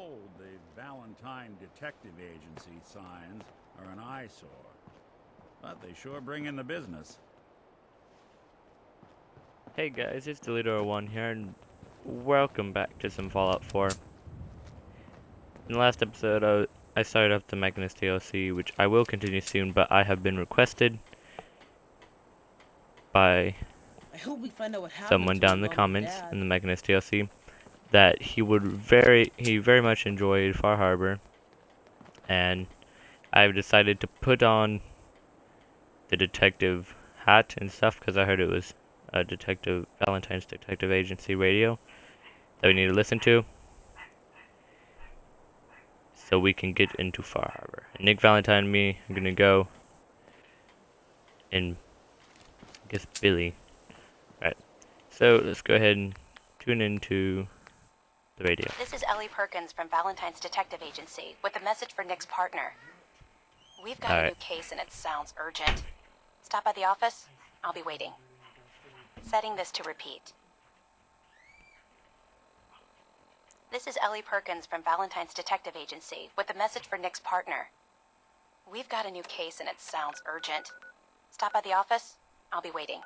told the Valentine Detective Agency signs are an eyesore, but they sure bring in the business. Hey guys, it's Delito01 here, and welcome back to some Fallout 4. In the last episode, I started up the Magnus DLC, which I will continue soon, but I have been requested by someone down in the comments in the Magnus DLC that he very much enjoyed Far Harbor, and I've decided to put on the detective hat and stuff because I heard it was a Valentine's Detective Agency radio that we need to listen to, so we can get into Far Harbor. And Nick Valentine and me are gonna go, and I guess Billy. Right. So let's go ahead and tune into the radio. This is Ellie Perkins from Valentine's Detective Agency with a message for Nick's partner. We've got a new case and it sounds urgent. Stop by the office. I'll be waiting. Setting this to repeat. This is Ellie Perkins from Valentine's Detective Agency with a message for Nick's partner. We've got a new case and it sounds urgent. Stop by the office. I'll be waiting.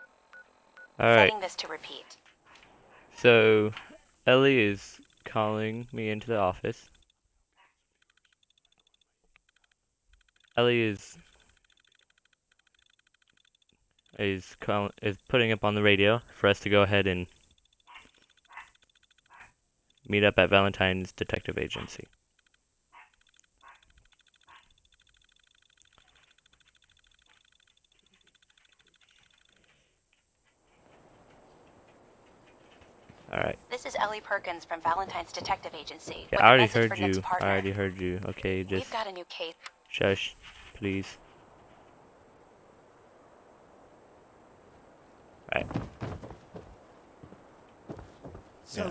Alright. Setting this to repeat. So, Ellie is calling me into the office. Ellie is putting up on the radio for us to go ahead and meet up at Valentine's Detective Agency. Alright. This is Ellie Perkins from Valentine's Detective Agency. Yeah, I already heard you. Okay, just We've got a new case. Shush, please. Right. So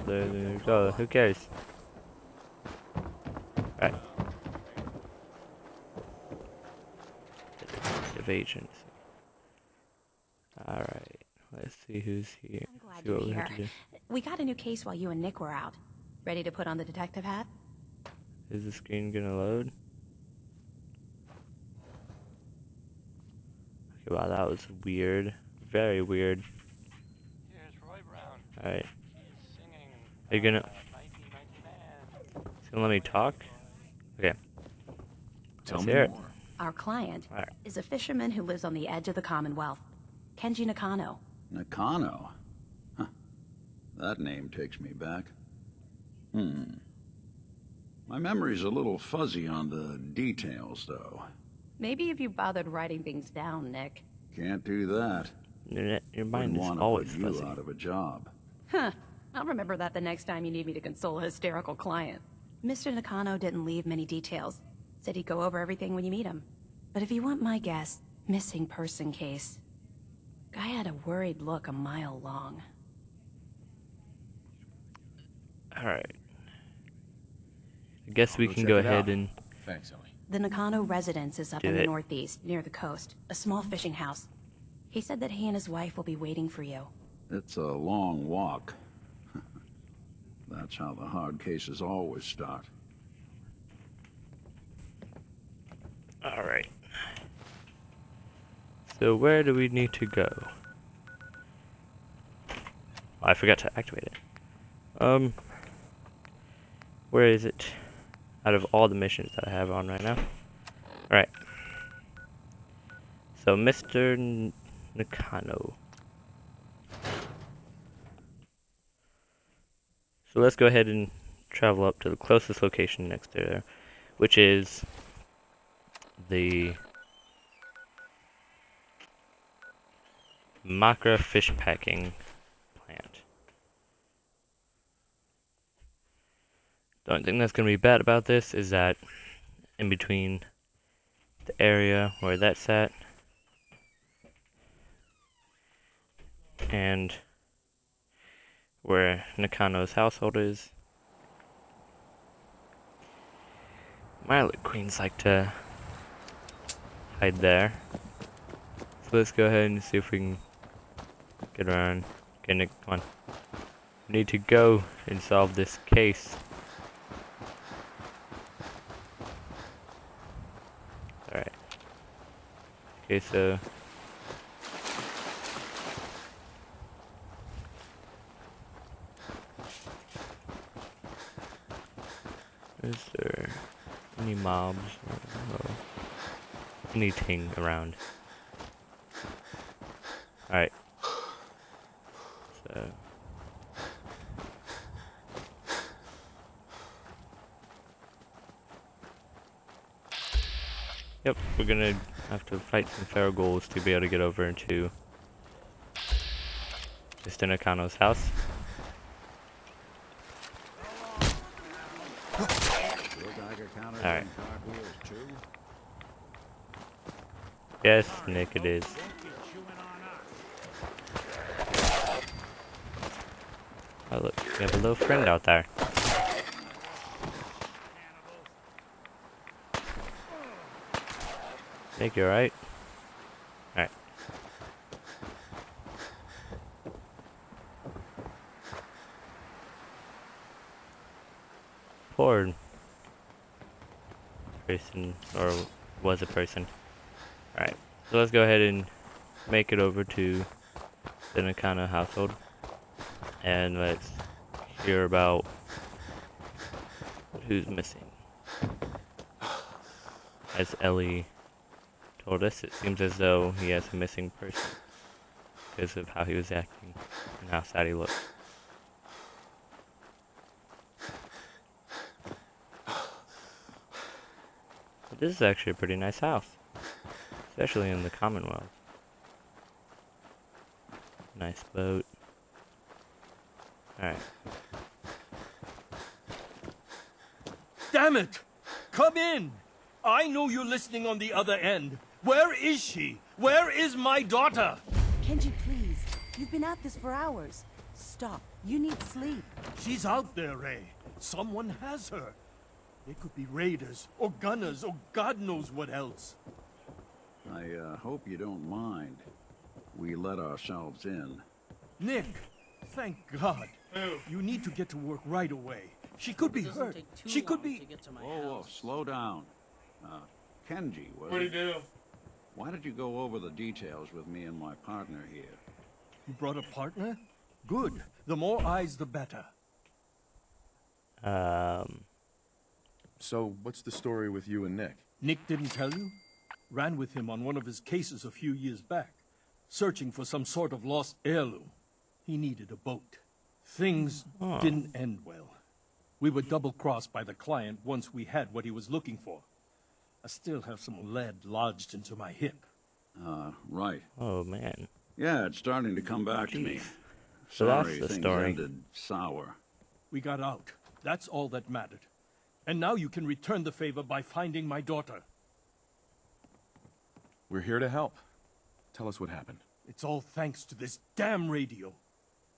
there you go. Who cares? Right. Detective Agency. Alright. Let's see who's here. I'm glad See what you're we here. have to do. We got a new case while you and Nick were out. Ready to put on the detective hat? Is the screen gonna load? Okay, wow, that was weird. Very weird. here's Roy Brown. Alright. He's singing. Are you gonna... Mighty, mighty man. It's gonna let me talk? Okay. Tell Let's me hear it. more. Our client Alright. is a fisherman who lives on the edge of the Commonwealth. Kenji Nakano. Nakano? Huh. That name takes me back. My memory's a little fuzzy on the details, though. Maybe if you bothered writing things down, Nick. Can't do that. Your mind Wouldn't is want to always put you fuzzy. out of a job. Huh. I'll remember that the next time you need me to console a hysterical client. Mr. Nakano didn't leave many details. Said he'd go over everything when you meet him. But if you want my guess, missing person case. Guy had a worried look a mile long. Alright. I guess we Go can check go it ahead out. and... Thanks, Ellie. The Nakano residence is up Do in the it. northeast, near the coast. A small fishing house. He said that he and his wife will be waiting for you. It's a long walk. That's how the hard cases always start. Alright. So where do we need to go? Oh, I forgot to activate it. Where is it? Out of all the missions that I have on right now. Alright. So Mr. Nakano. So let's go ahead and travel up to the closest location next to there, which is the Makra fish packing plant. The only thing that's going to be bad about this is that in between the area where that's at and where Nakano's household is, Violet Queens like to hide there. So let's go ahead and see if we can get around. Okay, Nick, come on. We need to go and solve this case. Okay, so is there any mobs or anything around? Alright. So yep, we're gonna have to fight some feral ghouls to be able to get over into Mr. Nakano's house. Alright. Yes, Nick, it is. Oh look, we have a little friend out there. Nick, you alright? Alright. Poor person, or was a person. Alright, so let's go ahead and make it over to the Nakano household. And let's hear about who's missing. As Ellie told us, it seems as though he has a missing person because of how he was acting and how sad he looked. But this is actually a pretty nice house, especially in the Commonwealth. Nice boat. Alright. Damn it! Come in! I know you're listening on the other end. Where is she? Where is my daughter? Kenji, please. You've been at this for hours. Stop. You need sleep. She's out there, Ray. Someone has her. They could be raiders, or gunners, or God knows what else. I hope you don't mind. We let ourselves in. Nick, thank God. You need to get to work right away. She could be hurt. She could be... Whoa, slow down. Kenji, was it? do? Why did you go over the details with me and my partner here? You brought a partner? Good. The more eyes, the better. So, what's the story with you and Nick? Nick didn't tell you? Ran with him on one of his cases a few years back, searching for some sort of lost heirloom. He needed a boat. Things didn't end well. We were double-crossed by the client once we had what he was looking for. I still have some lead lodged into my hip. Right. Oh man. Yeah, it's starting to come back to me. So that's Sorry, the things story. ended sour. We got out. That's all that mattered. And now you can return the favor by finding my daughter. We're here to help. Tell us what happened. It's all thanks to this damn radio.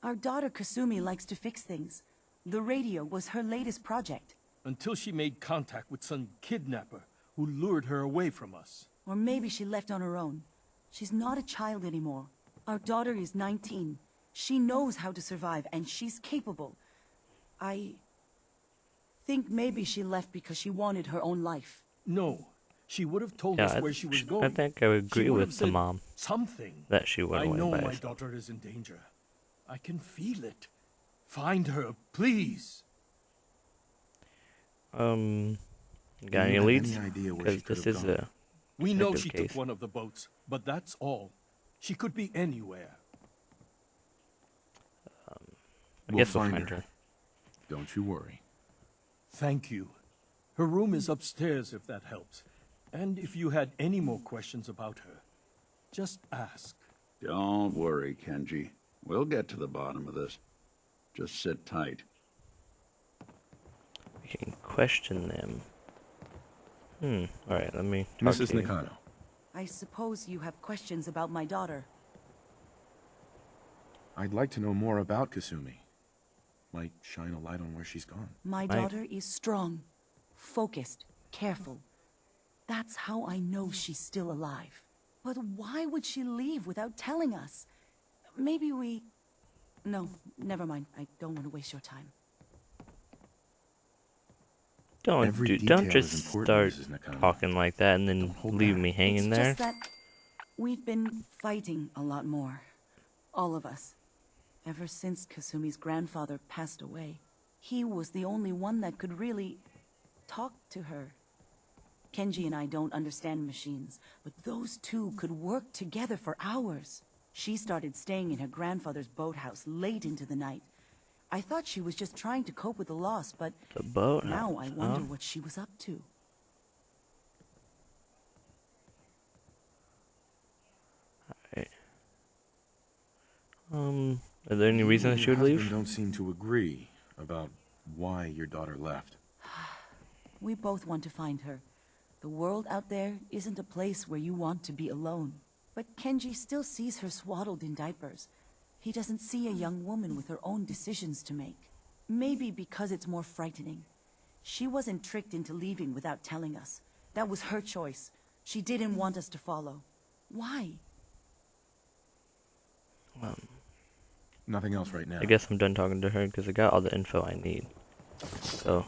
Our daughter Kasumi likes to fix things. The radio was her latest project. Until she made contact with some kidnapper who lured her away from us. Or maybe she left on her own. She's not a child anymore. Our daughter is 19. She knows how to survive, and she's capable. I think maybe she left because she wanted her own life. No. She would have told Yeah, us where she was going. I think I would She agree would with have the said mom something. that she went I away know by my herself. daughter is in danger. I can feel it. Find her, please. Got any Do you have leads? any idea where Because she could this have is gone? a We know detective she case. took one of the boats, but that's all. She could be anywhere. I guess we'll find her. Don't you worry. Thank you. Her room is upstairs, if that helps. And if you had any more questions about her, just ask. Don't worry, Kenji. We'll get to the bottom of this. Just sit tight. We can question them. Alright, let me talk Mrs. to you. Nakano, I suppose you have questions about my daughter. I'd like to know more about Kasumi. Might shine a light on where she's gone. My daughter is strong, focused, careful. That's how I know she's still alive. But why would she leave without telling us? Maybe we... No, never mind. I don't want to waste your time. Every Don't detail is just important, start Mrs. Nakano. talking like that and then Don't hold leave back. me hanging It's there. just that We've been fighting a lot more. All of us. Ever since Kasumi's grandfather passed away. He was the only one that could really talk to her. Kenji and I don't understand machines, but those two could work together for hours. She started staying in her grandfather's boathouse late into the night. I thought she was just trying to cope with the loss, but The boat. now I wonder what she was up to. Alright. Are there any reason that she would You and your leave? husband don't seem to agree about why your daughter left. We both want to find her. The world out there isn't a place where you want to be alone. But Kenji still sees her swaddled in diapers. He doesn't see a young woman with her own decisions to make. Maybe because it's more frightening. She wasn't tricked into leaving without telling us. That was her choice. She didn't want us to follow. Why? Nothing else right now. I guess I'm done talking to her because I got all the info I need. So,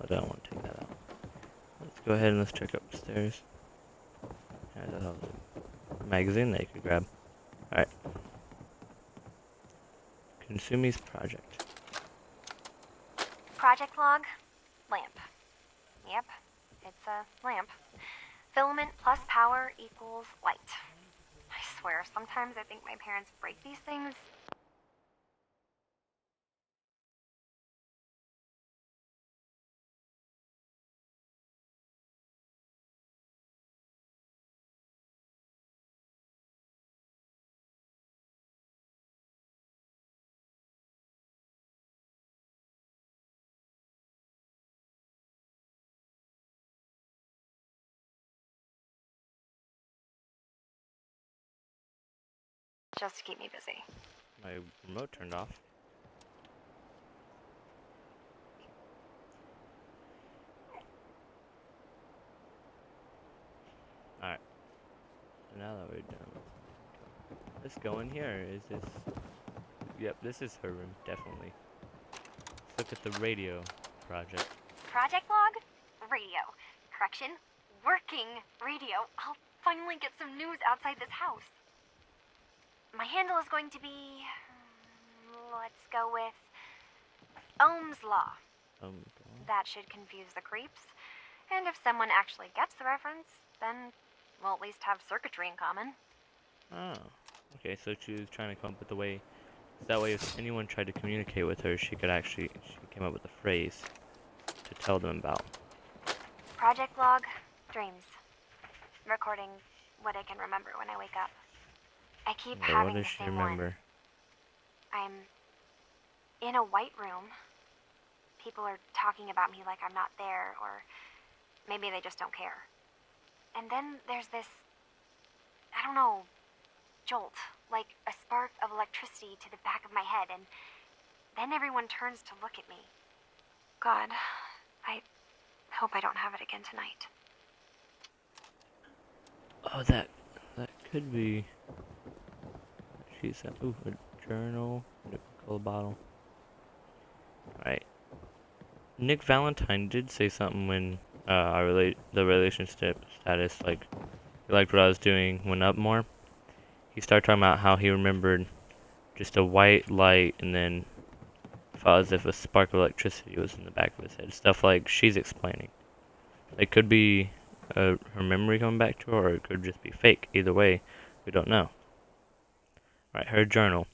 I don't want to take that out. Let's go ahead and let's check upstairs. There's a magazine that you could grab. Alright. Konsumi's project. Project log, lamp. Yep, it's a lamp. Filament plus power equals light. I swear, sometimes I think my parents break these things. Just to keep me busy. My remote turned off. Alright. So now that we're done, let's go in here. Is this... Yep, this is her room, definitely. Let's look at the radio project. Project log, radio. Correction, working radio. I'll finally get some news outside this house. My handle is going to be... let's go with... Ohm's Law. That should confuse the creeps. And if someone actually gets the reference, then we'll at least have circuitry in common. Oh. Okay, so she was trying to come up with a way... That way if anyone tried to communicate with her, she could actually... She came up with a phrase to tell them about. Project log, dreams. Recording what I can remember when I wake up. I keep Okay, having what the does she same remember? one. I'm in a white room. People are talking about me like I'm not there, or maybe they just don't care. And then there's this, I don't know, jolt, like a spark of electricity to the back of my head, and then everyone turns to look at me. God, I hope I don't have it again tonight. Oh, that could be... She said, ooh, a journal, a Coca-Cola bottle. Right. Nick Valentine did say something when the relationship status, like, he liked what I was doing, went up more. He started talking about how he remembered just a white light and then felt as if a spark of electricity was in the back of his head. Stuff like she's explaining. It could be her memory coming back to her, or it could just be fake. Either way, we don't know. Right, her journal.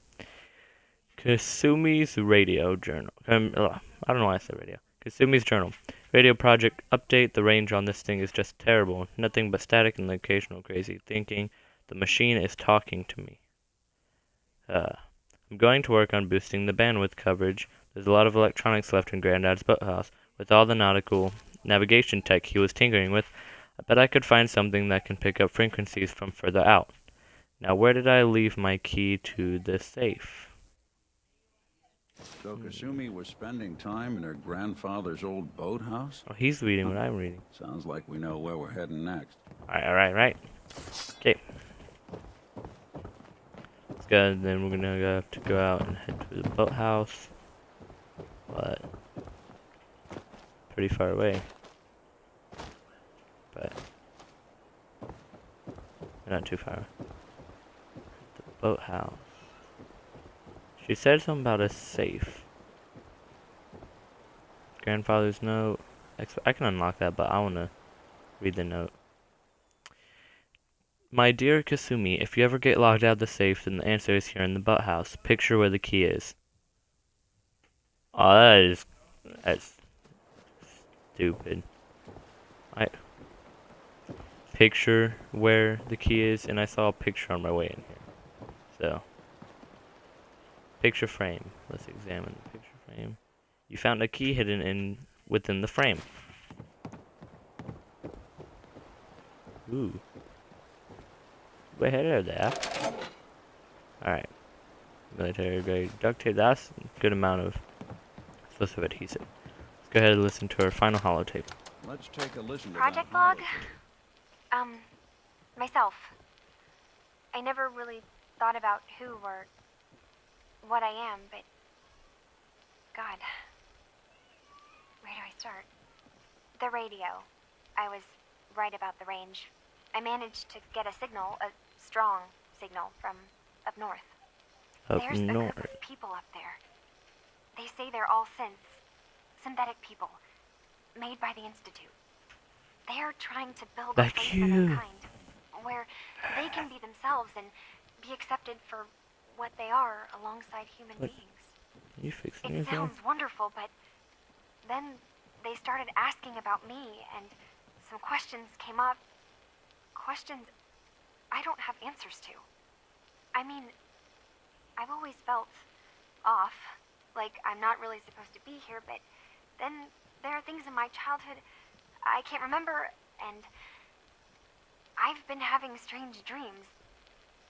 Kasumi's radio journal. I don't know why I said radio. Kasumi's journal. Radio project update. The range on this thing is just terrible. Nothing but static and occasional crazy thinking. The machine is talking to me. I'm going to work on boosting the bandwidth coverage. There's a lot of electronics left in Granddad's boathouse. With all the nautical navigation tech he was tinkering with, I bet I could find something that can pick up frequencies from further out. Now, where did I leave my key to the safe? So Kasumi was spending time in her grandfather's old boathouse? Oh, he's reading what I'm reading. Sounds like we know where we're heading next. Alright. Okay. Let's go, then we're gonna have to go out and head to the boathouse. But pretty far away. But Not too far. The boathouse. She said something about a safe. Grandfather's note. I can unlock that, but I want to read the note. My dear Kasumi, if you ever get locked out of the safe, then the answer is here in the boathouse. Picture where the key is. Oh, that's stupid. Picture where the key is, and I saw a picture on my way in here. So, picture frame. Let's examine the picture frame. You found a key hidden within the frame. Ooh. Way ahead of that. Alright. Military grade duct tape. That's a good amount of explosive adhesive. Let's go ahead and listen to our final holotape. Let's take a listen to Project that log? holotape. Myself. I never really thought about who or what I am, but God, where do I start? The radio. I was right about the range. I managed to get a signal, a strong signal, from up north. There's a group of people up there. They say they're all synthetic people, made by the Institute. They are trying to build a place for their kind, where they can be themselves and be accepted for what they are alongside human beings. You fixing It yourself? sounds wonderful, but then they started asking about me, and some questions came up. Questions I don't have answers to. I mean, I've always felt off, like I'm not really supposed to be here, but then there are things in my childhood I can't remember, and I've been having strange dreams.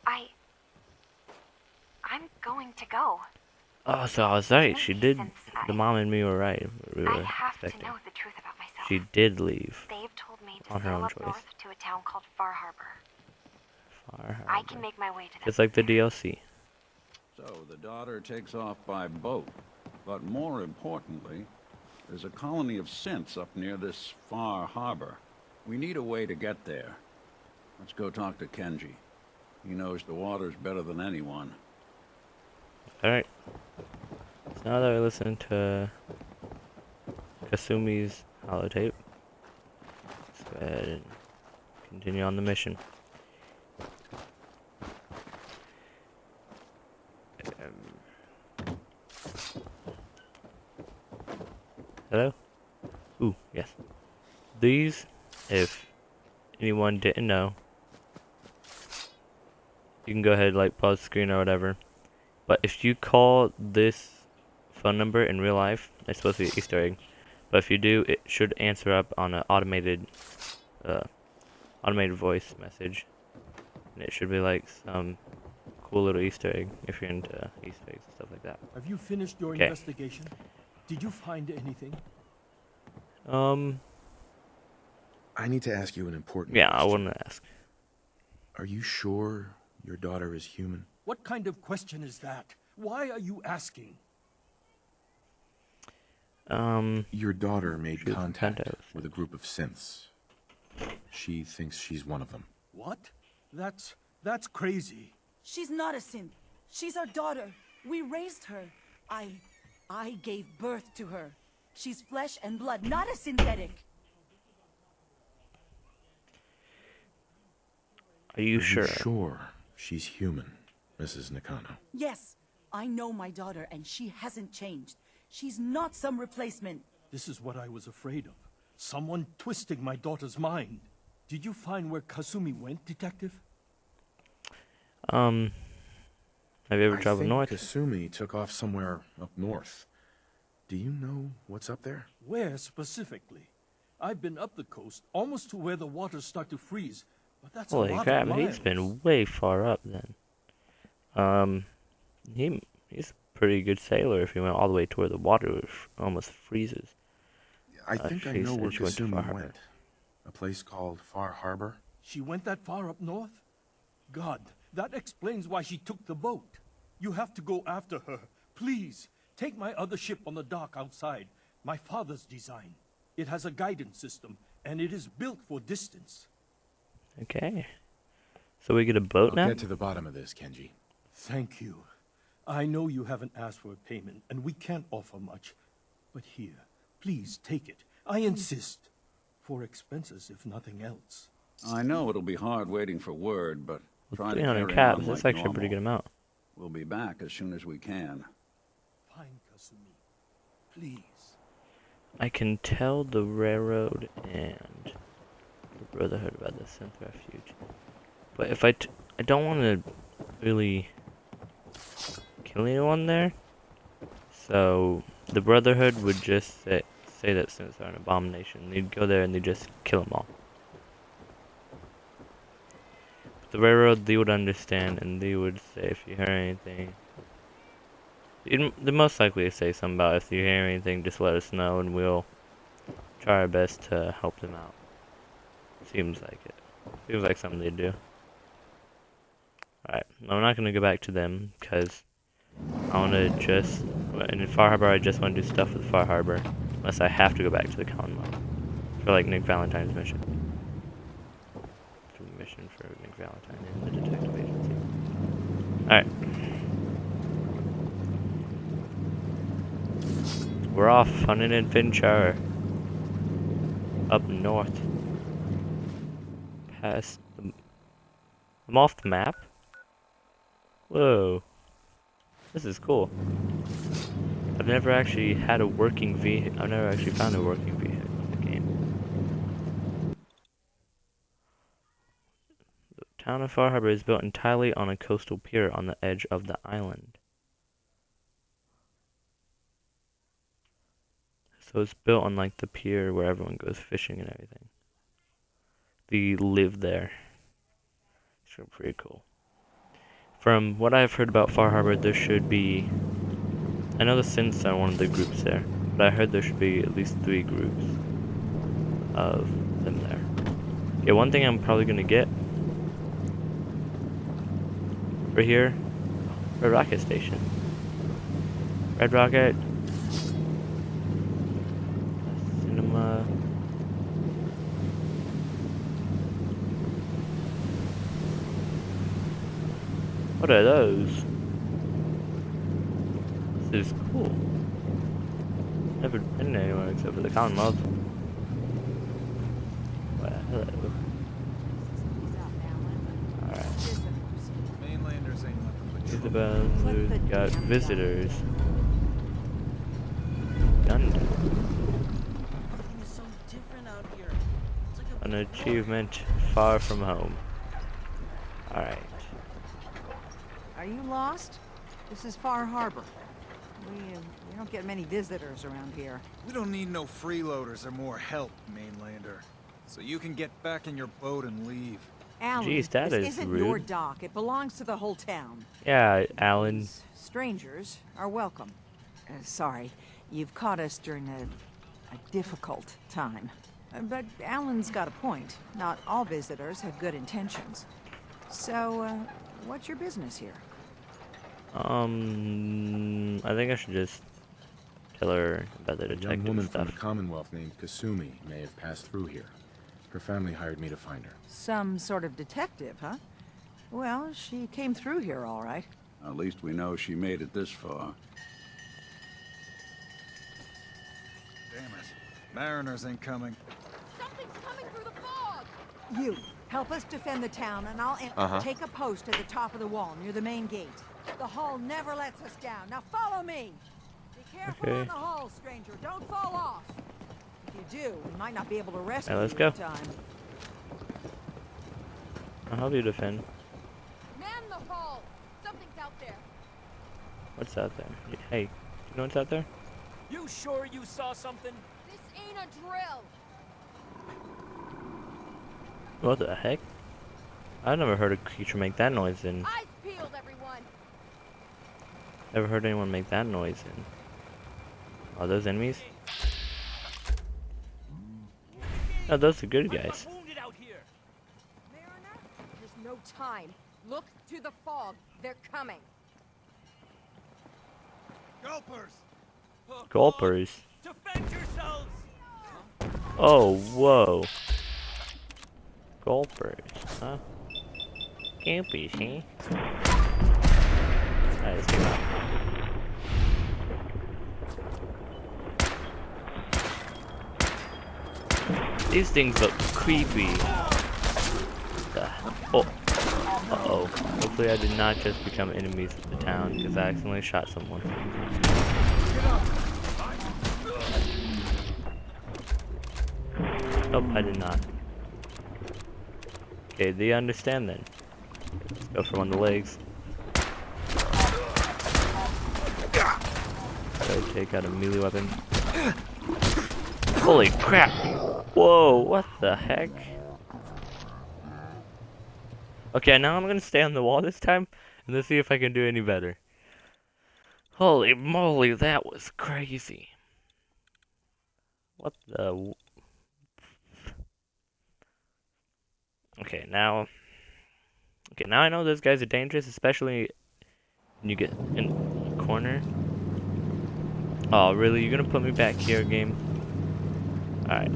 I'm going to go. Oh, so I was right. She did. The mom and me were right. We were I have to expecting. know the truth about myself. She did leave They've told me to on her sail own up choice. north to a town called Far Harbor. Far Harbor. I can make my way to that. Just like the DLC. So the daughter takes off by boat. But more importantly, there's a colony of synths up near this Far Harbor. We need a way to get there. Let's go talk to Kenji. He knows the waters better than anyone. Alright. So now that we listen to Kasumi's holotape, let's go ahead and continue on the mission. Hello? Ooh, yes. These, if anyone didn't know, you can go ahead and like pause the screen or whatever. But if you call this phone number in real life, it's supposed to be an Easter egg. But if you do, it should answer up on an automated voice message. And it should be like some cool little Easter egg if you're into Easter eggs and stuff like that. Have you finished your investigation? Did you find anything? I need to ask you an important question. question. I want to ask. Are you sure your daughter is human? What kind of question is that? Why are you asking? Your daughter made contact with a group of synths. She thinks she's one of them. What? That's crazy. She's not a synth. She's our daughter. We raised her. I gave birth to her. She's flesh and blood, not a synthetic. Are you sure? Are you sure she's human, Mrs. Nakano? Yes, I know my daughter, and she hasn't changed. She's not some replacement. This is what I was afraid of. Someone twisting my daughter's mind. Did you find where Kasumi went, Detective? Have you ever traveled north? Kasumi took off somewhere up north. Do you know what's up there? Where specifically? I've been up the coast, almost to where the waters start to freeze, but that's Holy a lot crap, of miles. he's been way far up then. He's a pretty good sailor if he went all the way to where the water almost freezes. I think I know where Kasumi went. A place called Far Harbor. She went that far up north? God, that explains why she took the boat. You have to go after her. Please, take my other ship on the dock outside. My father's design. It has a guidance system, and it is built for distance. Okay. So we get a boat I'll now? get to the bottom of this, Kenji. Thank you. I know you haven't asked for a payment, and we can't offer much. But here, please take it. I insist. For expenses, if nothing else. I know it'll be hard waiting for word, but try to 300 carry caps, on that's like actually a pretty good normal. amount. We'll be back as soon as we can. Fine, Kasumi. Please. I can tell the railroad and the Brotherhood about the synth refuge. But if I don't want to really kill anyone there. So the Brotherhood would just say that synths are an abomination. They'd go there and they'd just kill them all. But the railroad, they would understand and they would say if you hear anything. They'd most likely say something about if you hear anything, just let us know and we'll try our best to help them out. Seems like it. Seems like something they'd do. Alright, I'm not gonna go back to them because I wanna just. In Far Harbor, I just want to do stuff with Far Harbor. Unless I have to go back to the Commonwealth. For like Nick Valentine's mission. For the mission for Nick Valentine in the detective agency. Alright. We're off on an adventure. Up north. Past the... I'm off the map? Whoa. This is cool. I've never actually had a working vehicle. I've never actually found a working vehicle in the game. The town of Far Harbor is built entirely on a coastal pier on the edge of the island. So it's built on like the pier where everyone goes fishing and everything. They live there. It's pretty cool. From what I've heard about Far Harbor, there should be... I know the synths are one of the groups there, but I heard there should be at least 3 groups of them there. Okay, one thing I'm probably going to get right here, Red Rocket Station. Red Rocket. Cinema. What are those? This is cool. Never been anywhere except for the Commonwealth. Well, hello. Alright. Mainlanders ain't nothing but Isabel, we've got visitors. Gundam. Everything is so different out here. It's like An achievement far from home. Alright. Are you lost? This is Far Harbor. We don't get many visitors around here. We don't need no freeloaders or more help, mainlander. So you can get back in your boat and leave. Alan, Jeez, that this is isn't rude. your dock. It belongs to the whole town. Yeah, Alan. Strangers are welcome. Sorry, you've caught us during a difficult time. But Alan's got a point. Not all visitors have good intentions. So, what's your business here? I think I should just tell her about the A young detective woman from stuff. the Commonwealth named Kasumi may have passed through here. Her family hired me to find her. Some sort of detective, huh? Well, she came through here all right. At least we know she made it this far. Damn it. Mariners ain't coming. Something's coming through the fog! You, help us defend the town, and I'll take a post at the top of the wall near the main gate. The hull never lets us down. Now follow me! Be careful Okay. on the hull, stranger. Don't fall off. If you do, we might not be able to rescue Now let's you go. in time. I'll help you defend. Man the hull! Something's out there. What's out there? Hey, do you know what's out there? You sure you saw something? This ain't a drill! What the heck? I've never heard a creature make that noise in. Eyes peeled, everyone! Never heard anyone make that noise in. Are those enemies? No, those are good guys. Wounded out here. Mariner, there's no time. Look to the fog. They're coming. Gulpers! Gulpers. Defend yourselves! Oh, whoa. Gulpers, huh? Scoopies, eh? Alright, let's get out. These things look creepy. Oh. Uh-oh. Hopefully I did not just become enemies of the town because I accidentally shot someone. Nope, I did not. Okay, they understand then. Let's go for one of the legs. Gotta take out a melee weapon. Holy crap! Whoa, what the heck? Okay, now I'm gonna stay on the wall this time, and let's see if I can do any better. Holy moly, that was crazy. What the... Okay, now I know those guys are dangerous, especially when you get in the corner. Oh, really? You're gonna put me back here, game? Alright.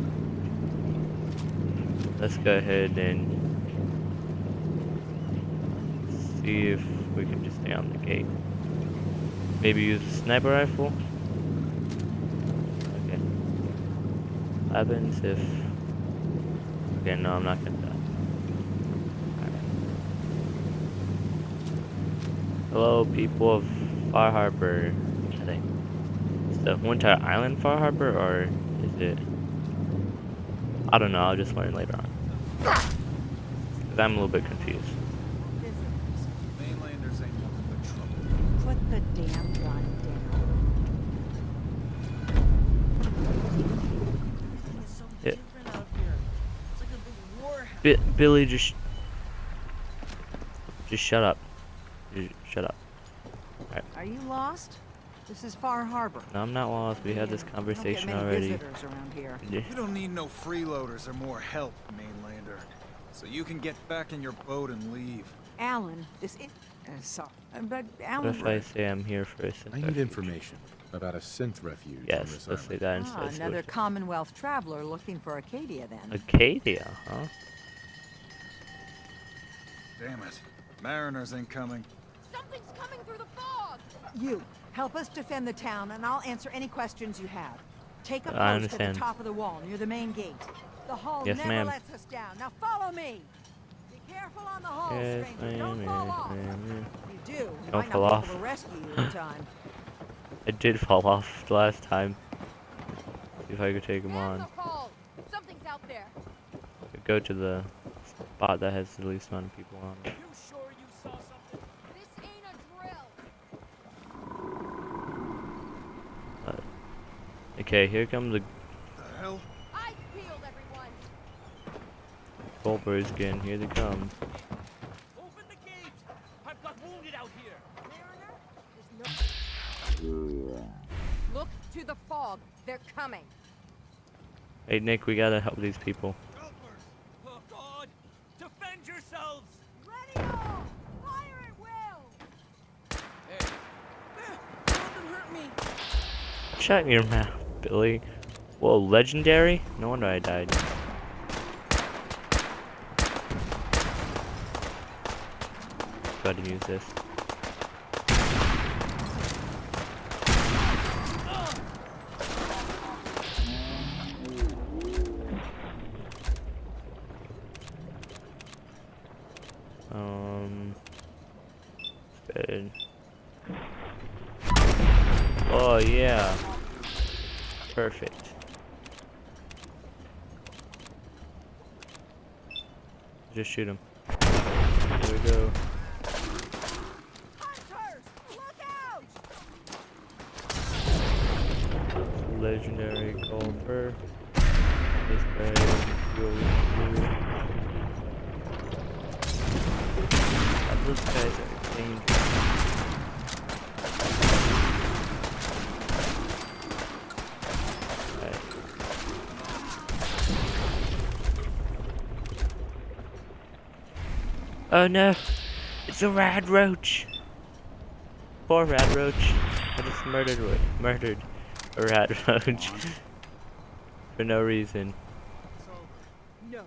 Let's go ahead and see if we can just stay on the gate. Maybe use a sniper rifle? Okay. What happens if... Okay, no, I'm not gonna die. Alright. Hello, people of Far Harbor. I think. Is the Winter Island Far Harbor, or is it... I don't know, I'll just learn later on. Because I'm a little bit confused. Mainlanders ain't nothing but trouble. Put the damn gun down. It's so Yeah. different out here. It's like a big war house. Billy, just shut up. Just shut up. Alright. Are you lost? This is Far Harbor. No, I'm not lost. We had this conversation Don't get many already. visitors around here. Yeah. You don't need no freeloaders or more help, Mainlander. So you can get back in your boat and leave. Alan, this is... sorry, but What Alan... if I say I'm here for a synth I need refuge? information about a synth refuge on Yes, this let's say island. that instead of another solution. Commonwealth traveler looking for Acadia, then. Acadia, huh? Damn it. Mariners ain't coming. Something's coming through the fog! You, help us defend the town, and I'll answer any questions you have. Take a I post at understand. the top of the wall, near the main gate. The hall Yes, never ma'am. lets us down. Now follow me! Be careful on the hall, Yes, stranger. Don't fall off. ma'am. If you do, we Don't might fall not off. be able to rescue you in time. I did fall off the last time. See if I could take him Man on. the hall! Something's out there. Could go to the spot that has the least amount of people on it. You sure you saw something? This ain't a drill. Okay, here comes the The hell? Eyes peeled, everyone. Goldbergs again. Here they come. Open the gate! I've got wounded out here. Mariner, there's no... Look to the fog. They're coming. Hey, Nick, we gotta help these people. Oh, God! Defend yourselves! Ready all! Fire at will! Don't hurt me. Shut your mouth, Billy. Whoa, legendary? No wonder I died. Go ahead and use this. Good. Oh yeah. Perfect. Just shoot him. There we go. Hunters! Look out! Legendary Goldberg. This guy is really cool. Those guys are dangerous. Right. Oh no! It's a rad roach! Poor rad roach. I just murdered a rad roach. For no reason. No.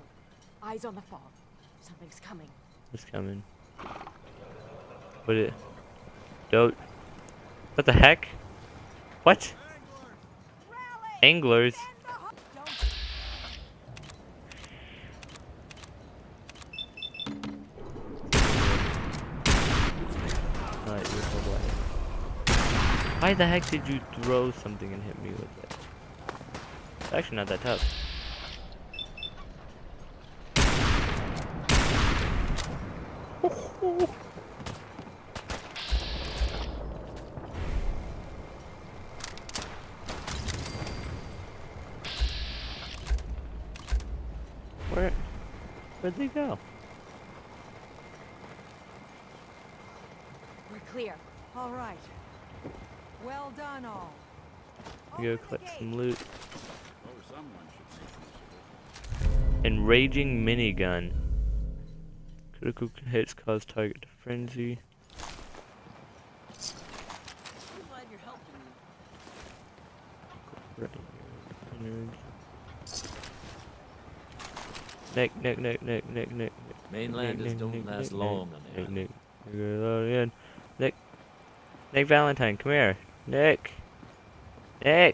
Eyes on the fog. Something's coming. It's coming. What it? Don't. What the heck? What? Anglers? Alright, you're so blind. Why the heck did you throw something and hit me with it? It's actually not that tough. Where'd they go? We're clear. All right. Well done, all. Go collect some loot. Enraging minigun. Critical hits cause target to frenzy. I'm glad you're helping me. Nick. Mainlanders don't last long on the island. Nick Valentine, come here. Nick. Where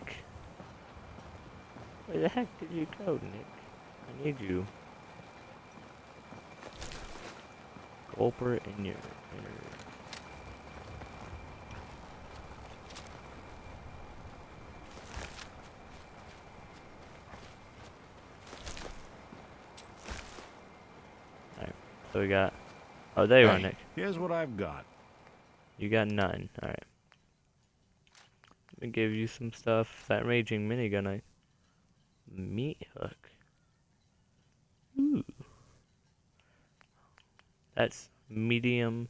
the heck did you go, Nick? I need you. Gulper in your inner. Alright, so we got. Oh, there you are, Nick. Here's what I've got. You got none. Alright. Let me give you some stuff. That raging minigun, meat hook. Ooh. That's medium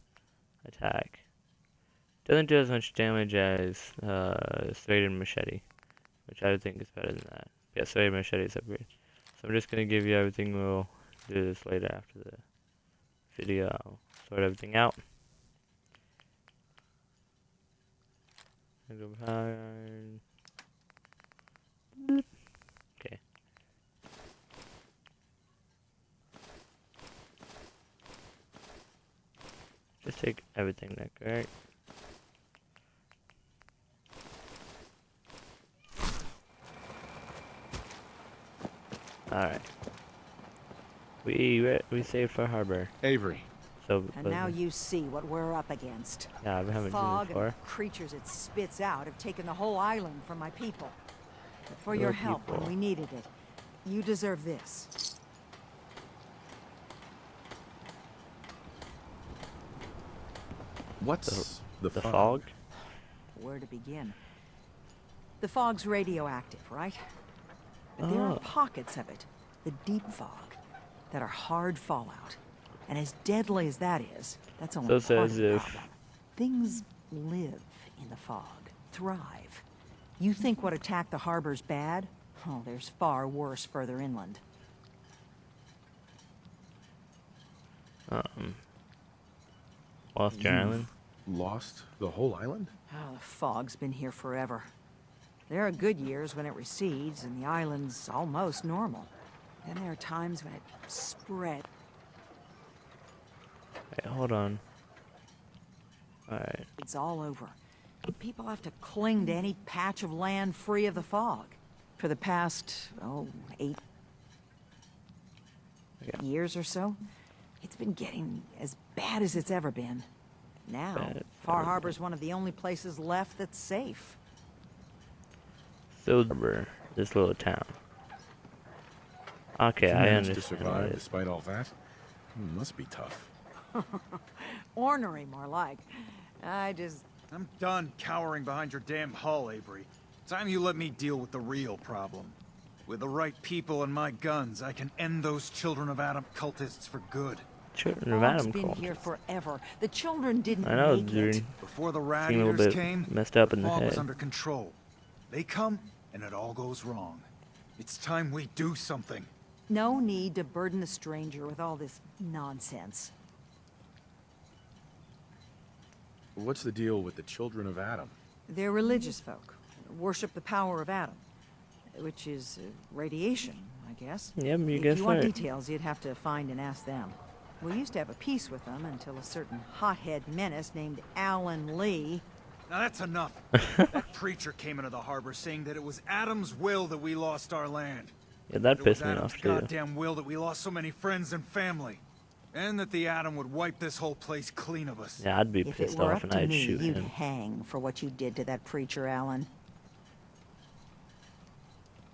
attack. Doesn't do as much damage as serrated machete, which I would think is better than that. Yeah, serrated machete is upgrade. So I'm just gonna give you everything. We'll do this later after the video. I'll sort everything out. Go behind. Okay. Just take everything, Nick, alright? Alright. We saved Far Harbor. Avery. So, And now you see what we're up against. Yeah, we haven't Fog done it before. and the creatures it spits out have taken the whole island from my people. But for your Your help when people. we needed it, you deserve this. What's the fog? Where to begin? The fog's radioactive, right? But there are pockets of it, the deep fog, that are hard fallout. And as deadly as that is, that's only So part of says the if- problem. Things live in the fog, thrive. You think what attacked the harbor's bad? Oh, there's far worse further inland. Lost your island? Lost the whole island? Oh, the fog's been here forever. There are good years when it recedes and the island's almost normal. Then there are times when it spread. Wait, hold on. Alright. It's all over. People have to cling to any patch of land free of the fog. For the past, 8 years or so, it's been getting as bad as it's ever been. Now, Far Harbor's one of the only places left that's safe. Silver, this little town. Okay, You I managed to understand. survive what it is. despite all that? Must be tough. Ornery, more like. I'm done cowering behind your damn hull, Avery. Time you let me deal with the real problem. With the right people and my guns, I can end those Children of Adam cultists for good. Children of Fog's Adam been cult. here forever. The children didn't I know, make dude. it. Before the rat Seem a little eaters bit came, messed up in the fog was head. under control. They come, and it all goes wrong. It's time we do something. No need to burden a stranger with all this nonsense. What's the deal with the Children of Adam? They're religious folk. Worship the power of Adam. Which is radiation, I guess. Yep, you if guessed you want right. details, you'd have to find and ask them. We used to have a peace with them until a certain hothead menace named Alan Lee. Now that's enough. That preacher came into the harbor saying that it was Adam's will that we lost our land. Yeah, that It was pissed me Adam's off too. goddamn will that we lost so many friends and family. And that the Atom would wipe this whole place clean of us. Yeah, I'd be If it pissed were off up and to I'd me, shoot you'd him. hang for what you did to that preacher, Alan.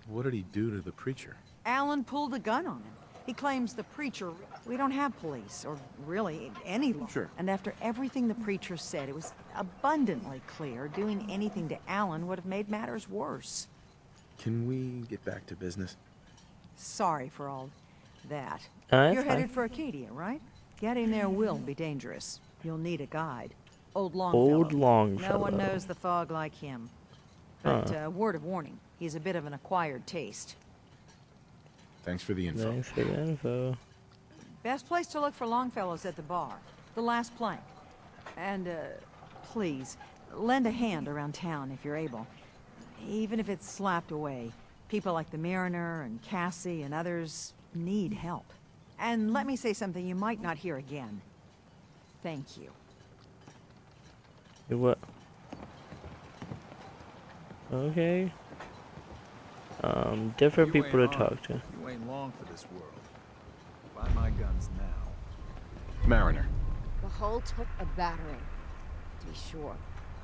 What did he do to the preacher? Alan pulled a gun on him. He claims the preacher... We don't have police, or really any law. Sure. And after everything the preacher said, it was abundantly clear doing anything to Alan would have made matters worse. Can we get back to business? Sorry for all that. It's You're fine. headed for Acadia, right? Getting there will be dangerous. You'll need a guide. Old Longfellow. Old Longfellow. No one knows the fog like him. But word of warning, he's a bit of an acquired taste. Thanks for the info. Thanks for the info. Best place to look for Longfellow's at the bar. The last plank. And, please, lend a hand around town if you're able. Even if it's slapped away. People like the Mariner and Cassie and others need help. And let me say something you might not hear again. Thank you. What? Okay. Different You people to ain't on. talk to. You ain't long for this world. Buy my guns now. Mariner. The hull took a battering, to be sure.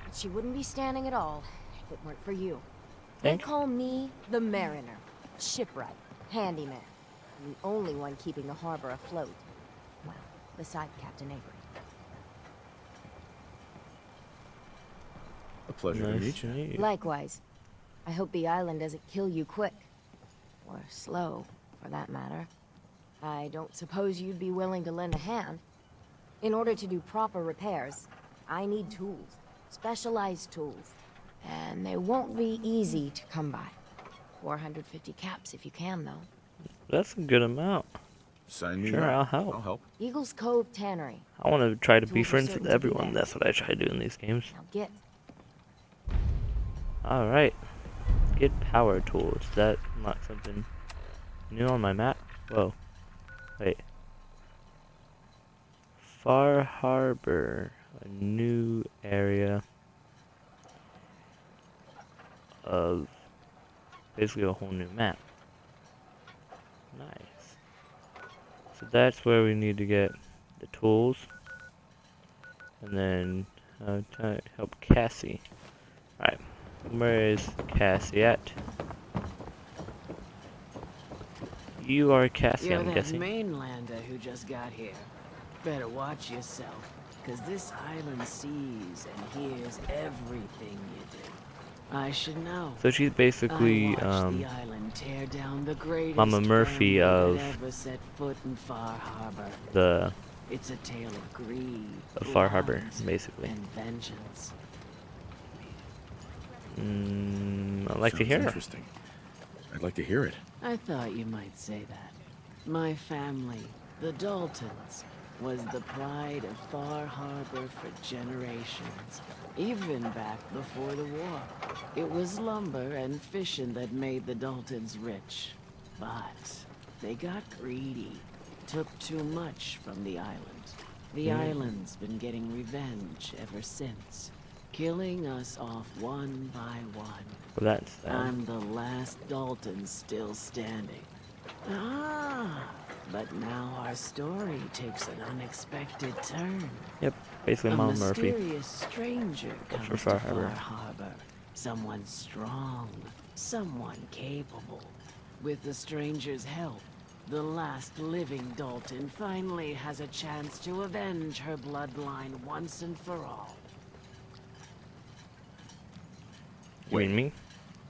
But she wouldn't be standing at all if it weren't for you. They Thank- call me the Mariner. Shipwright, handyman. I'm the only one keeping the harbor afloat. Well, beside Captain Avery. A pleasure to Nice meet to you. meet you. Likewise. I hope the island doesn't kill you quick. Or slow, for that matter. I don't suppose you'd be willing to lend a hand. In order to do proper repairs, I need tools. Specialized tools. And they won't be easy to come by. 450 caps if you can, though. That's a good amount. Sign me Sure, up. I'll help. I'll help. Eagles Cove Tannery. I want to try to be Tools are friends certain with to be everyone. there. That's what I try to do in these games. Now get. Alright. Get power tools. Is that not something new on my map? Whoa. Wait. Far Harbor. A new area of basically a whole new map. Nice. So that's where we need to get the tools. And then try to help Cassie. Alright. Where is Cassie at? You are Cassie, You're I'm that guessing. mainlander who just got here. Better watch yourself, because this island sees and hears everything you do. I should know. So she's basically I watched the island tear down the greatest Mama Murphy family of that ever set foot in Far Harbor. the It's a tale of greed, Far Harbor, lies, basically. and vengeance. I'd like to Sounds hear her. interesting. I'd like to hear it. I thought you might say that. My family, the Daltons, was the pride of Far Harbor for generations, even back before the war. It was lumber and fishing that made the Daltons rich. But they got greedy, took too much from the island. The island's been getting revenge ever since, killing us off one by one. Well, that's I'm the last Dalton still standing. But now our story takes an unexpected turn. Yep, basically A Mama Murphy. mysterious stranger But comes for to Far Far Harbor. Harbor. Someone strong, someone capable. With the stranger's help, the last living Dalton finally has a chance to avenge her bloodline once and for all. You mean me?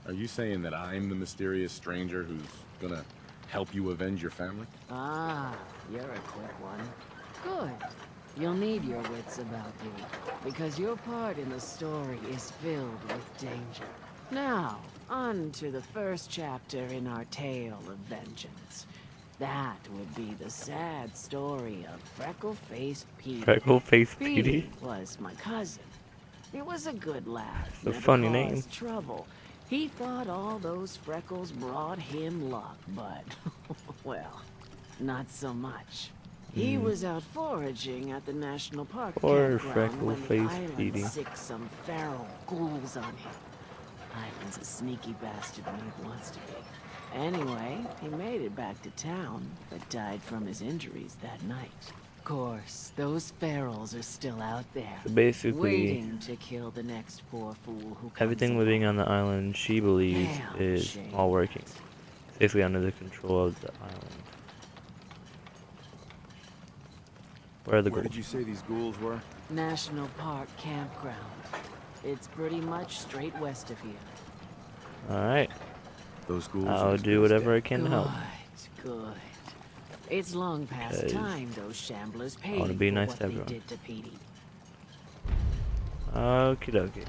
Are you saying that I'm the mysterious stranger who's gonna help you avenge your family? Ah, you're a quick one. Good. You'll need your wits about you, because your part in the story is filled with danger. Now, on to the first chapter in our tale of vengeance. That would be the sad story of Freckle-Faced Petey. Freckle-Faced Petey? was my cousin. He was a good lad. It's a never funny caused name. trouble. He thought all those freckles brought him luck, but, well, not so much. He was out foraging at the national park Poor campground when the freckle-faced island Petey. sicked some feral ghouls on him. Island's a sneaky bastard when it wants to be. Anyway, he made it back to town, but died from his injuries that night. Of course, those ferals are still out there, So basically, waiting to kill the next poor fool who comes everything living on the island, she believes, Damn is shame. all working. Basically under the control of the island. Where are the Where ghouls? did you say these ghouls were? National Park campground. It's pretty much straight west of here. Alright. Those ghouls. I'll do whatever I can to help. Good. It's long past 'Cause time those shamblers paid wanna be for nice what to they everyone. did to Petey. Okie dokie.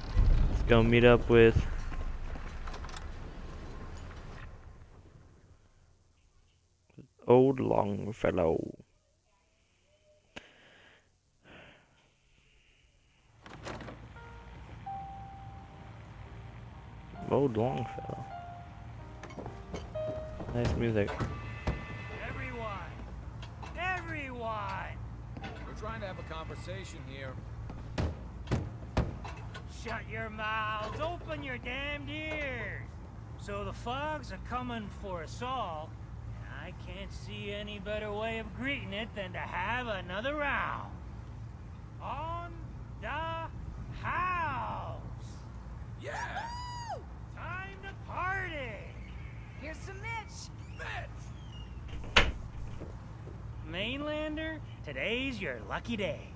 Let's go meet up with Old Longfellow. Old Longfellow. Nice music. Everyone! We're trying to have a conversation here. Shut your mouths, open your damned ears! So the fogs are coming for us all, and I can't see any better way of greeting it than to have another round. On the house! Yeah! Woo! Time to party! Here's some Mitch. Mainlander, today's your lucky day.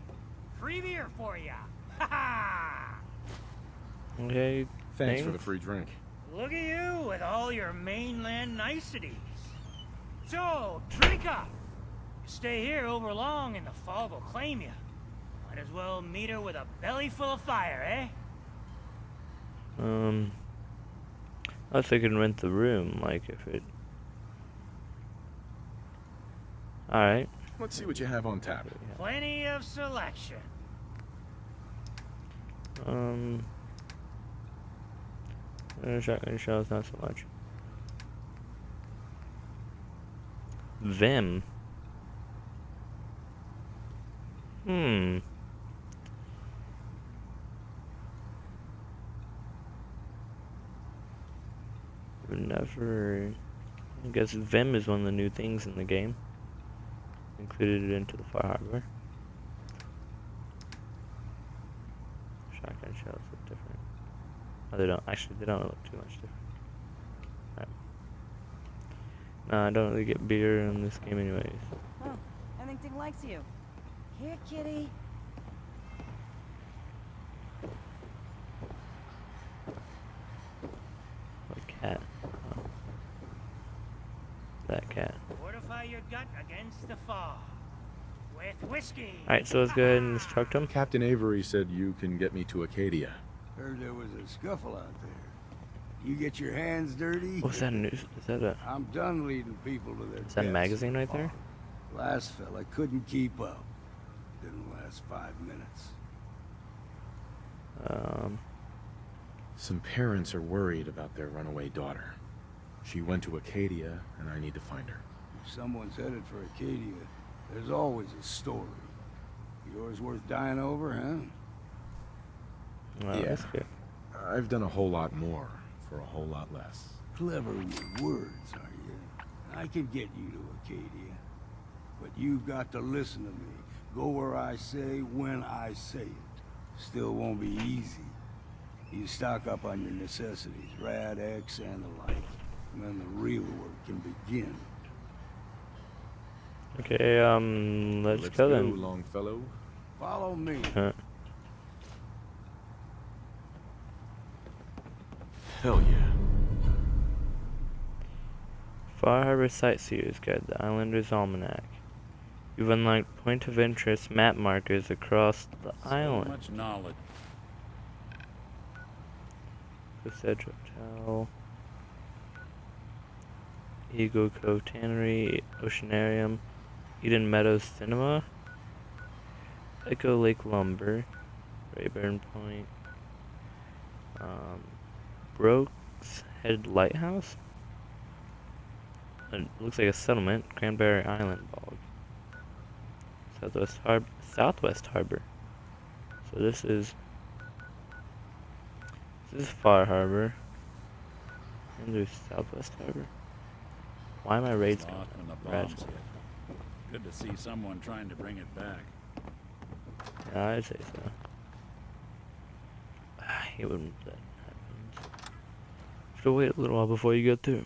Free beer for ya! Ha ha! Okay. Thanks for the free drink. Look at you with all your mainland niceties. So, drink up. You stay here over long and the fog will claim you. Might as well meet her with a belly full of fire, eh? Unless I can rent the room, like if it. Alright. Let's see what you have on tap. Plenty of selection. Shotgun shells, not so much. Vim. Never. I guess Vim is one of the new things in the game. Included it into the Far Harbor. Shotgun shells look different. Oh, they don't. Actually, they don't look too much different. Alright. Nah, I don't really get beer in this game anyways. Oh, I think Dick likes you. Here, kitty. What cat? Oh. That cat. Fortify your gut against the fog. With whiskey. Alright, so let's go ahead and instruct him. Captain Avery said you can get me to Acadia. Heard there was a scuffle out there. You get your hands dirty? What's that news? Is that a... I'm done leading people to their Is that a deaths magazine in right there? fog. Last fella couldn't keep up. Didn't last 5 minutes. Some parents are worried about their runaway daughter. She went to Acadia, and I need to find her. If someone's headed for Acadia, there's always a story. Yours worth dying over, huh? Oh, that's good. I've done a whole lot more for a whole lot less. Clever with words, are you? I can get you to Acadia. But you've got to listen to me. Go where I say, when I say it. Still won't be easy. You stock up on your necessities, Rad X and the like. And then the real work can begin. Okay, let's go then. Longfellow. Follow me. Huh. Hell yeah. Far Harbor Sightseer's Guide, the Islander's Almanac. You've unlocked point of interest map markers across the island. So much knowledge. Edge Hotel, Eagle Cove Tannery, Oceanarium, Eden Meadows Cinema, Echo Lake Lumber, Rayburn Point, Brooks Head Lighthouse. It looks like a settlement, Cranberry Island Bog. Southwest Harbor. So this is Far Harbor. And there's Southwest Harbor. Why am I raids going Off when the up? bombs hit. Good to see someone trying to bring it back. Yeah, I'd say so. I hate when that happens. Have to wait a little while before you get through.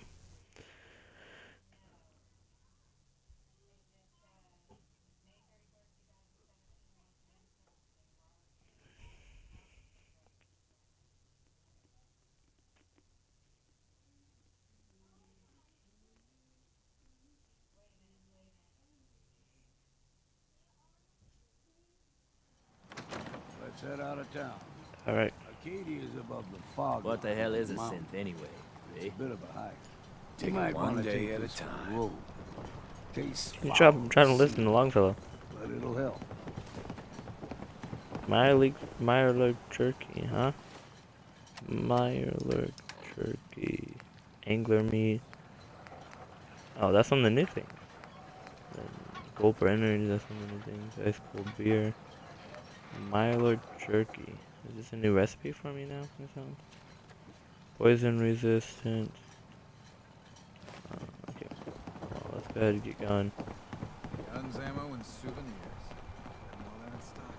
Let's head out of town. All right. Acadia is above the fog. What the hell is a mountain. synth anyway? It's Eh? a bit of a hike. Take You it might one wanna day take at a this time. road. Case I'm trying to foul, listen to Longfellow. but it'll help. Mirelurk Turkey, huh? Mirelurk Turkey. Angler meat. Oh, that's on the new thing. Gold Energy, that's on the new thing. Ice cold beer. Mirelurk Jerky. Is this a new recipe for me now or something? Poison resistant. Okay. Well, let's go ahead and get going. Guns, ammo, and souvenirs. And all that stuff.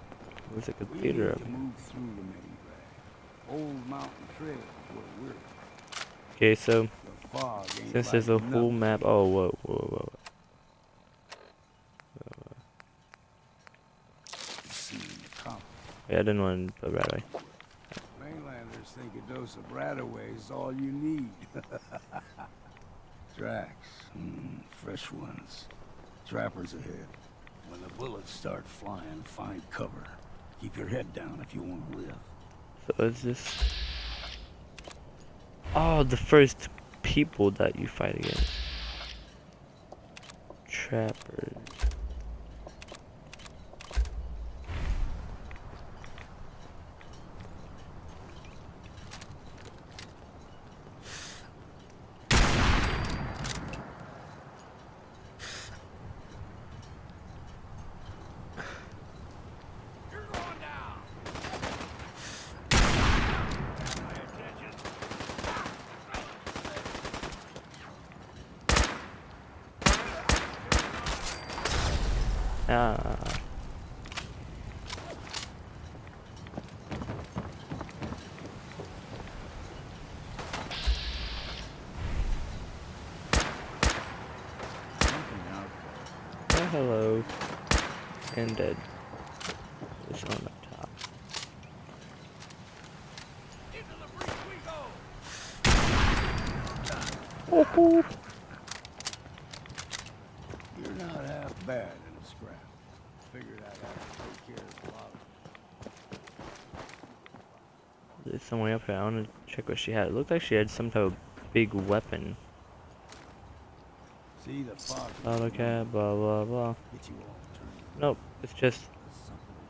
There's a We cathedral need up to here. move through the main drag. Old Mountain Trail is where we're. Okay, so The fog ain't since there's a like whole nothing. map. Oh, whoa. Seen the compass. Yeah, I didn't want to put right away. Mainlanders think a dose of Bradaway is all you need. Tracks. Fresh ones. Trappers ahead. When the bullets start flying, find cover. Keep your head down if you want to live. So is this? Oh, the first people that you fight against. Trappers. Ah. Oh, hello. And dead. This on the top. Oh, You're not half bad in a scrap. Figured I'd have to take care of a lot of there's someone up here. I want to check what she had. It looked like she had some type of big weapon. See the fog. AutoCAD, blah blah blah. Get you all turned. Nope, it's just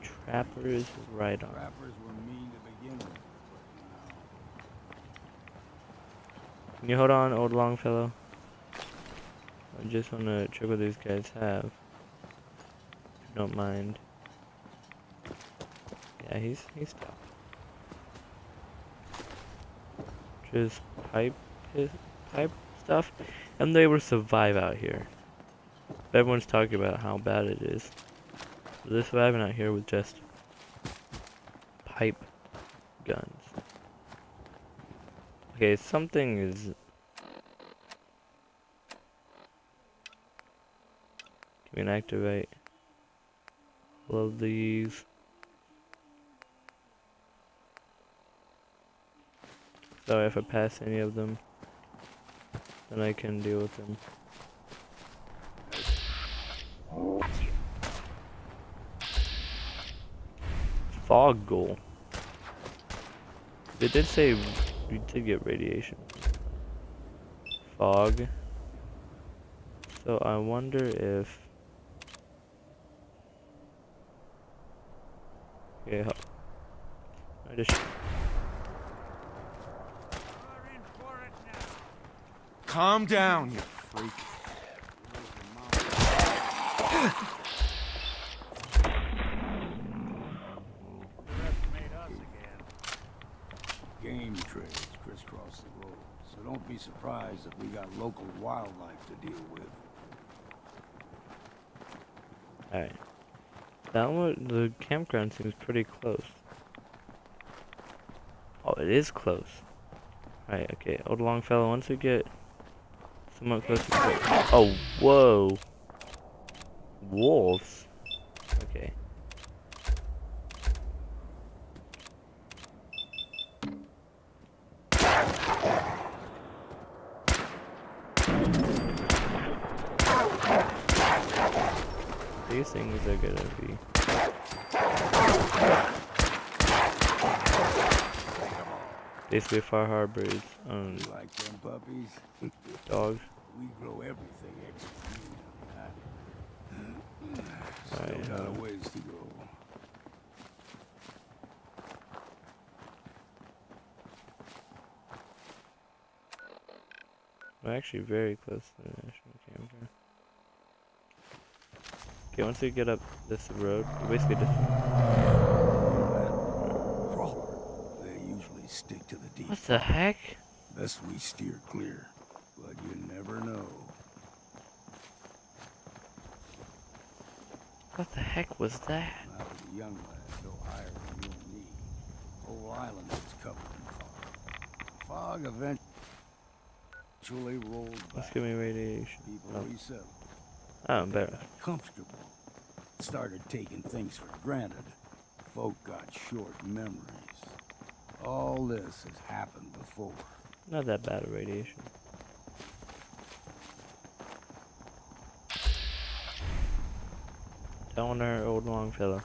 Trappers Right On. Trappers were mean to begin with. Can you hold on, old Longfellow? I just want to check what these guys have. If you don't mind. Yeah, he's tough. Just pipe stuff, and they will survive out here. Everyone's talking about how bad it is. So they're surviving out here with just pipe guns. Okay, something is. Can we activate all of these? So if I pass any of them, then I can deal with them. Fog goal. They did say we did get radiation. Fog. So I wonder if. Okay, I just. Calm down, you freak. surprised if we got local wildlife to deal with. Alright. That one, the campground seems pretty close. Oh, it is close. Alright, okay. Old Longfellow, once we get somewhat closer to it. Oh, whoa. Wolves. Okay. These things are gonna be basically Far Harbor is You like them puppies? dogs. We grow everything extra. Alright, Still got a ways to go. we're actually very close to the national campground. Okay, once we get up this road, we basically just Crawler. They usually stick to the deep. what the heck? Best we steer clear, but you never know. What the heck was that? When I was a young lad, no higher than you and me, whole island was covered in fog. Fog eventually rolled back. Let's give me radiation. People resettled. Oh, I'm better. Got comfortable. Started taking things for granted. Folk got short memories. All this has happened before. Not that bad of radiation. Telling her Old Longfellow.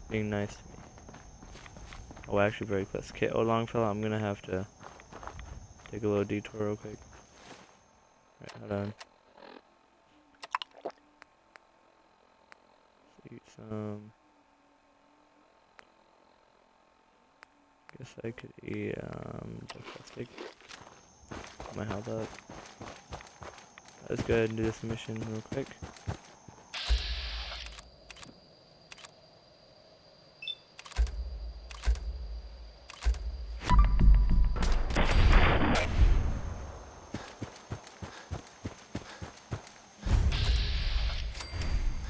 Being nice to me. Oh, actually very close. Okay, Old Longfellow, I'm gonna have to take a little detour real quick. Alright, hold on. Let's eat some. Guess I could eat steak. Put my health up. Let's go ahead and do this mission real quick.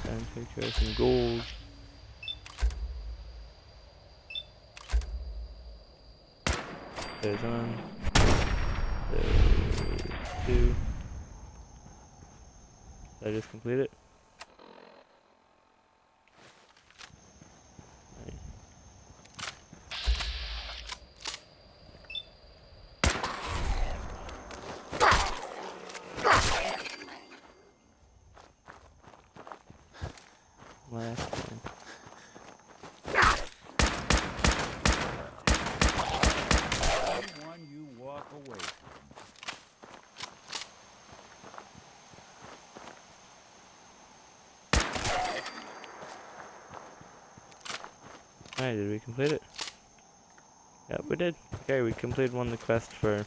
And take care of some gold. There's one. There's two. Did I just complete it? Right. Last one. One you walk away from. Alright, did we complete it? Yep, we did. Okay, we completed one of the quests for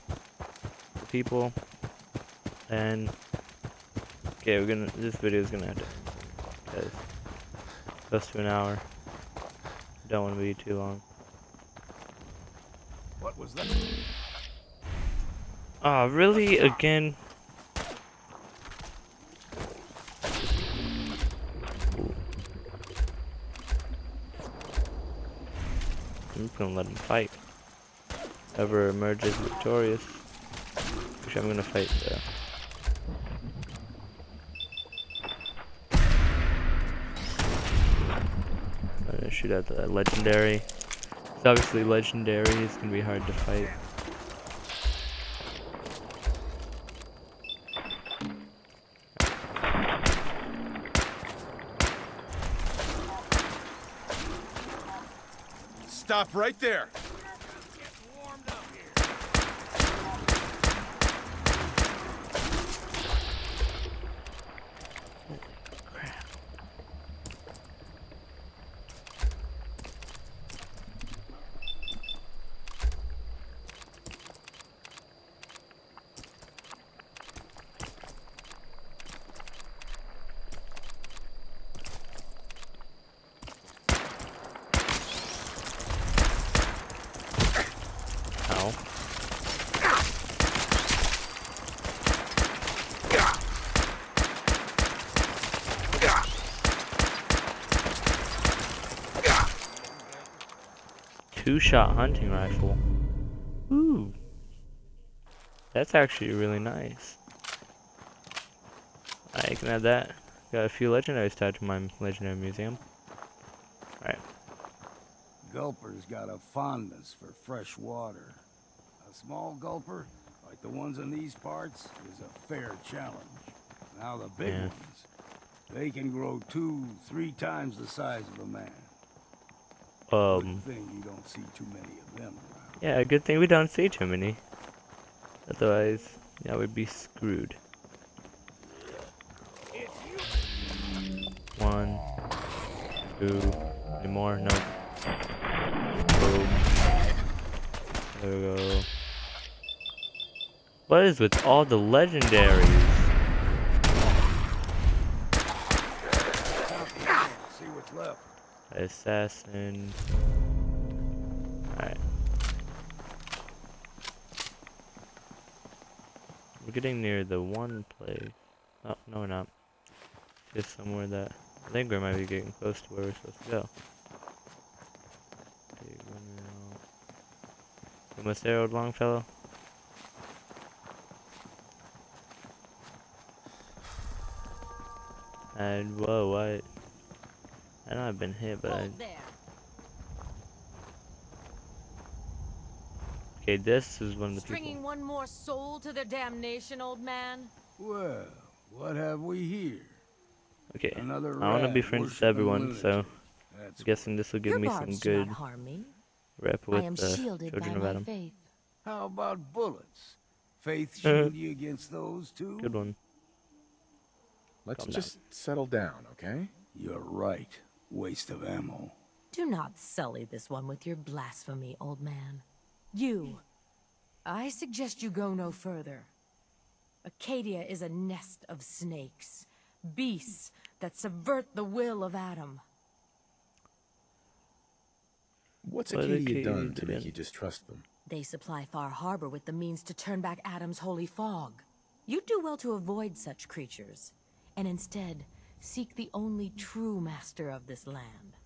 the people. And okay, this video is gonna have to end because it's close to an hour. Don't want to be too long. What was that? Ah, really? Again? I'm just gonna let him fight. Whoever emerges victorious. Actually, I'm gonna fight the... I'm gonna shoot at the legendary. It's obviously legendary, it's gonna be hard to fight. Stop right there. 2-shot hunting rifle. Ooh. That's actually really nice. I can add that. Got a few legendaries tied to my legendary museum. Alright. Gulper's got a fondness for fresh water. A small gulper, like the ones in these parts, is a fair challenge. Now the big ones, they can grow 2-3 times the size of a man. Good thing you don't see too many of them around. Yeah, good thing we don't see too many. Otherwise, yeah, we'd be screwed. 1, 2, any more? No. Boom. There we go. What is with all the legendaries? See what's left. Assassin. Alright. We're getting near the one place. Oh, no we're not. Just somewhere that I think we might be getting close to where we're supposed to go. Almost there, old Longfellow. And whoa, what? I know I've been hit, but okay, this is one of the Stringing one more soul to their damnation, old man? Well, what have we here? Okay, Another I want to be rat friends with worshiping everyone, lunatic. so That's I'm guessing this will give me some good rep with the Children of Adam. How about bullets? Faith shield you against those too? Good one. Let's just settle down, okay? You're right. Waste of ammo. Do not sully this one with your blasphemy, old man. You. I suggest you go no further. Acadia is a nest of snakes. Beasts that subvert the will of Adam. What's What Acadia Acadia done to did? make you distrust them? They supply Far Harbor with the means to turn back Adam's holy fog. You'd do well to avoid such creatures, and instead seek the only true master of this land.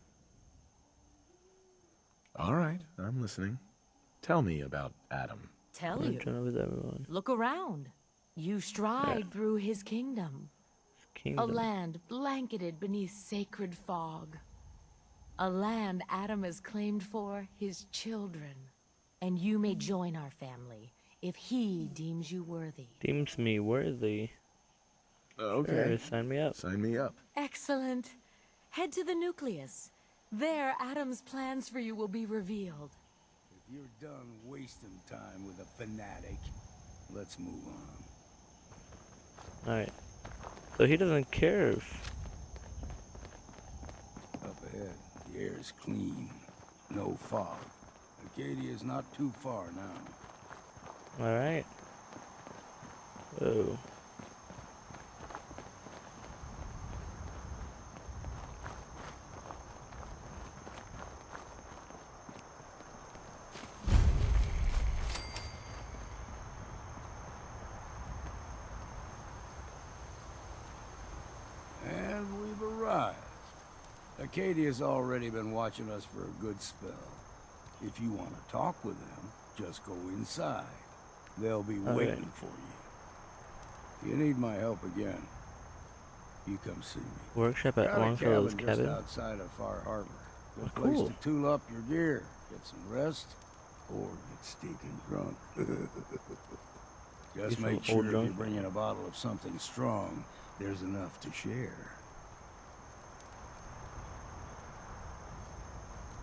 All right, I'm listening. Tell me about Adam. Tell I'm you. trying with everyone. Look around. You stride through his kingdom. A land blanketed beneath sacred fog. A land Adam has claimed for his children. And you may join our family if he deems you worthy. Deems me worthy. Okay. Sure, sign me up. Sign me up. Excellent. Head to the nucleus. There, Adam's plans for you will be revealed. If you're done wasting time with a fanatic, let's move on. Alright. So he doesn't care if... Up ahead, the air is clean. No fog. Acadia's not too far now. Alright. Whoa. And we've arrived. Acadia's already been watching us for a good spell. If you want to talk with them, just go inside. They'll be waiting for you. You need my help again, you come see me. Workshop at Got a Longfellow's cabin cabin. just outside of Far Harbor. Good Oh, place cool. to tool up your gear, get some rest, or get stinking drunk. Just Get make some old sure if drunk. you bring in a bottle of something strong, there's enough to share.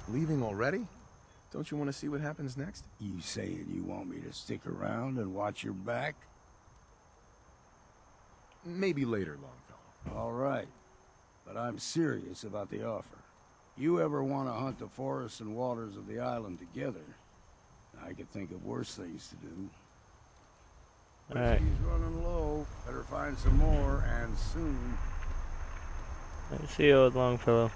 Leaving already? Don't you want to see what happens next? You saying you want me to stick around and watch your back? Maybe later, Longfellow. All right, but I'm serious about the offer. You ever want to hunt the forests and waters of the island together, I could think of worse things to do. Alright. Whiskey's running low. Better find some more, and soon. Let's see you, old Longfellow.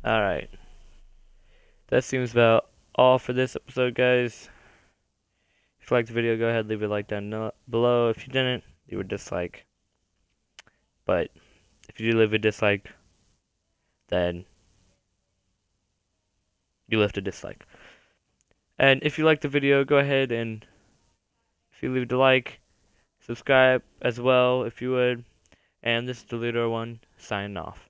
Alright. That seems about all for this episode, guys. If you liked the video, go ahead, leave a like down below. If you didn't, leave a dislike. But if you do leave a dislike, then you left a dislike. And if you like the video, go ahead and if you leave a like, subscribe as well if you would. And this is the Leader One signing off.